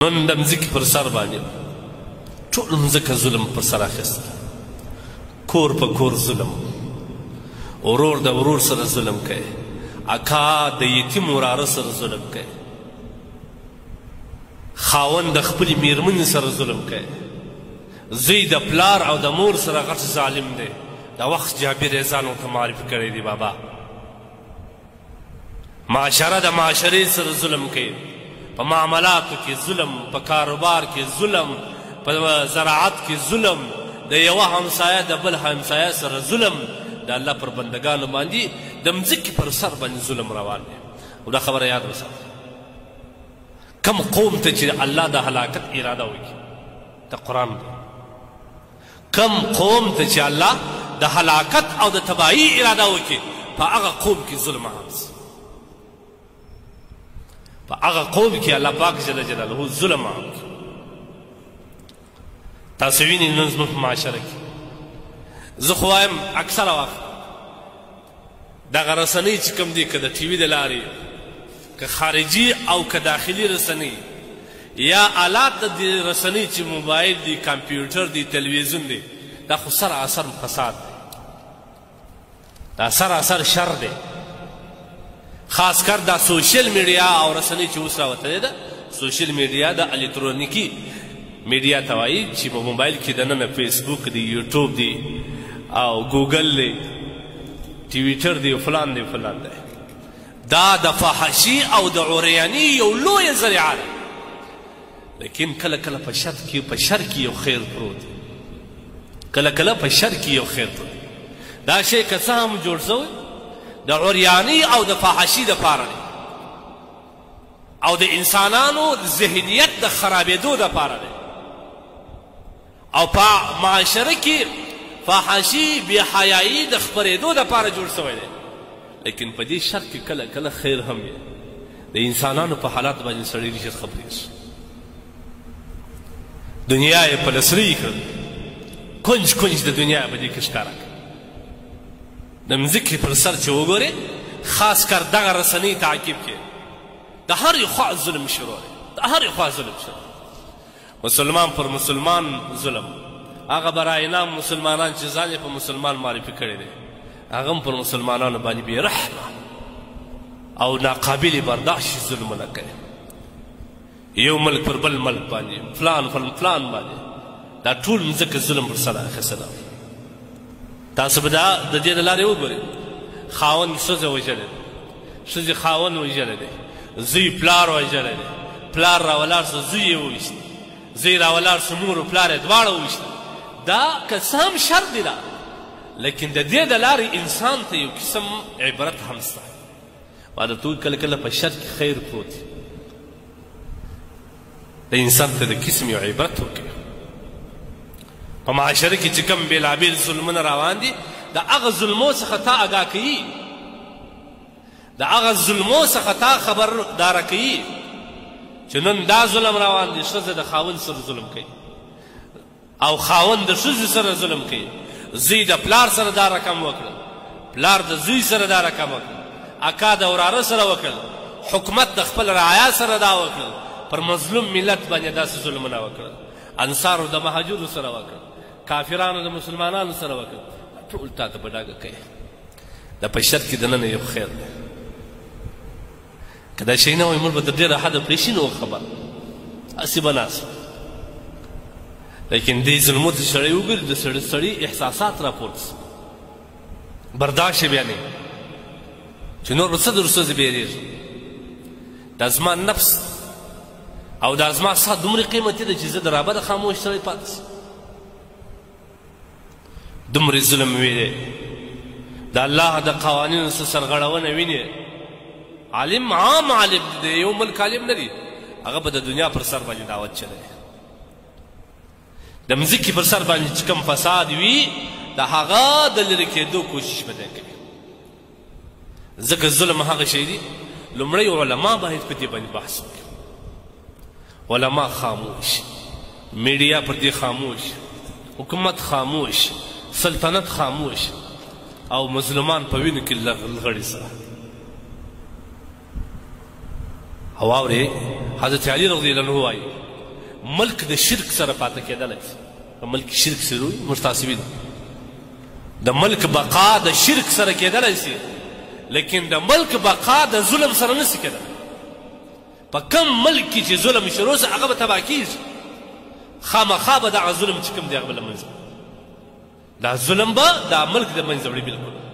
نن د مځکې پر سر باندې ټول مځکه ظلم پر سر اخیسته، کور په کور ظلم، ورور د ورور سره ظلم کوي، اکا د یتیم وراره سره ظلم کوي، خاوند د خپلې میرمنې سره ظلم کوي، زوی د پلار او د مور سره غټ ظالم دی. دا وخت جابر احسان ورته معرفي کړی دی بابا. معاشره د معاشرې سره ظلم کوي، په معاملاتو کې ظلم، په کاروبار کې ظلم، په زراعت کې ظلم، د یوه همسایه د بل همسایه سره ظلم. د الله پر بندګانو باندې د مځکې پر سر باندې ظلم روان دی. او دا خبره یاد وساته، کم قوم ته چې الله د هلاکت اراده وکړي، د قرآن دی، کم قوم ته چې الله د هلاکت او د تباهی اراده وکړي، په هغه قوم کې ظلم عام شي، په هغه قوم کې الله پاک جل جلاله ظلم عام شي. تاسو وینئ نن زموږ په معاشره کې زه خو وایم اکثره وخت دغه رسنۍ چې کوم دي، که د ټي وي د لارې، که خارجي او که داخلي رسنۍ، یا آلات د دې رسنۍ چې موبایل دی، کمپیوټر دی، تلویزیون دی، دا خو سراسر فساد دی، دا سراسر شر دی. خاص کر دا سوشل میډیا او رسنۍ چې اوس راوتلې ده، سوشل میډیا د الکترونیکي میډیا ته وایي چې په موبایل کې دننه فیسبوک دی، یوټیوب دی او ګوګل دی، ټویټر دی، فلان دی فلان دی. دا د فحاشي او د عریاني یو لویه ذریعه ده. لیکن کله کله په شر کې یو خیر پروت دی، کله کله په شر کې یو خیر پروت دی. دا شی که څه هم جوړ شوی د عریاني او د فحاشي دپاره دی، او د انسانانو ذهنیت د خرابېدو دپاره دی، او په معاشره کې فحاشي بې حیایي د خپرېدو دپاره جوړ شوی دی. لیکن په دې شر کې کله کله خیر هم وي. د انسانانو په حالات باندې سړی ډېر ژر خبرېږي. دنیا یې پلسري کړه، کنج کنج د دنیا یې په دې کې ښکاره کړه. د مځکې پر سر چې وګورې، خاص کر دغه رسنۍ تعقیب کې د هرې خوا ظلم شروع دی، د هرې خوا ظلم شروع. مسلمان پر مسلمان ظلم، هغه برای نام مسلمانان چې ځان یې په مسلمان معرفي کړی دی، هغه هم پر مسلمانانو باندې بې رحمه او ناقابل برداشت ظلمونه کوي. یو ملک پر بل ملک باندې، فلان پر فلان باندې، دا ټول مځکه ظلم پر سر اخیستله. تاسو به د دې له لارې وګورئ، خاوند ښځه وژلی دی، ښځې خاوند وژلی دی، زوی پلار وژلی دی، پلار راولاړ سو زوی یې وویشت، زوی راولاړ سو مور و پلار یې دواړه وویشتل. دا که څه هم شر دی دا، لیکن د دې د لارې انسان ته یو قسم عبرت هم شته. ما درته وویل کله کله په شر کې خیر پروت دی، د انسان ته د قسم یو عبرت ورکوي. په معاشره کې چې کوم بېلابېل ظلمونه روان دي، د هغه ظلمو څخه تا اګاه کوي، د هغه ظلمو څخه تا خبرداره کوي چې نن دا ظلم روان دی. ښځه د خاوند سره ظلم کوي، او خاوند د ښځې سره ظلم کوي، زوی د پلار سره دا رقم وکړل، پلار د زوی سره دا رقم وکړل، اکا د وراره سره وکړل، حکومت د خپل رعایا سره دا وکړل، پر مظلوم ملت باندې داسې ظلمونه وکړل، انصارو د مهاجرو سره وکړل، کافرانو د مسلمانانو سره وکړل. ټول تا ته په ډاګه کوي. دا په شر کې دننه یو خیر دی. که دا شی نه وای موږ به تر ډېره حده پرېشي نه وو خبر، هسې به ناست. لیکن دې ظلمو ته سړی وګوري، د سړي احساسات راپورته شي، برداشت یې بیا نه وي چې نور به څه در څه زه بیرېږم. دا زما نفس او دا زما ساه دومره قیمتي ده چې زه د رابطه خاموش سړی پاتې شم. دومره ظلم وینې، د الله د قوانینو څه سرغړونه وینې. عالم عام عالم دی، یو ملک عالم نه دی، هغه به د دنیا پر سر باندې دعوت چلوي. د مځکې پر سر باندې چې کوم فساد وي، د هغه د لرې کېدو کوشش به دی کوي. ځکه ظلم هغه شی دی، لومړی علما باید په دې باندې بحث وکړي. علما خاموش، میډیا پر دې خاموش، حکومت خاموش، سلطنت خاموش، او مظلومان په وینو کې لغړي سره. او اورې حضرت علي رضی الله عنه وایي ملک د شرک سره پاتې کېدلی شي په ملک شرک سره وي مستعصبین د ملک بقا د شرک سره کېدلی شي لیکن د ملک بقا د ظلم سره نشي کېدلی په کم ملک کې چې ظلم شروع سي هغه به تباه کېږي خامخا به دغه ظلم چې کوم دی هغه به له منځه دا ظلم به دا ملک د منځه وړي بلکل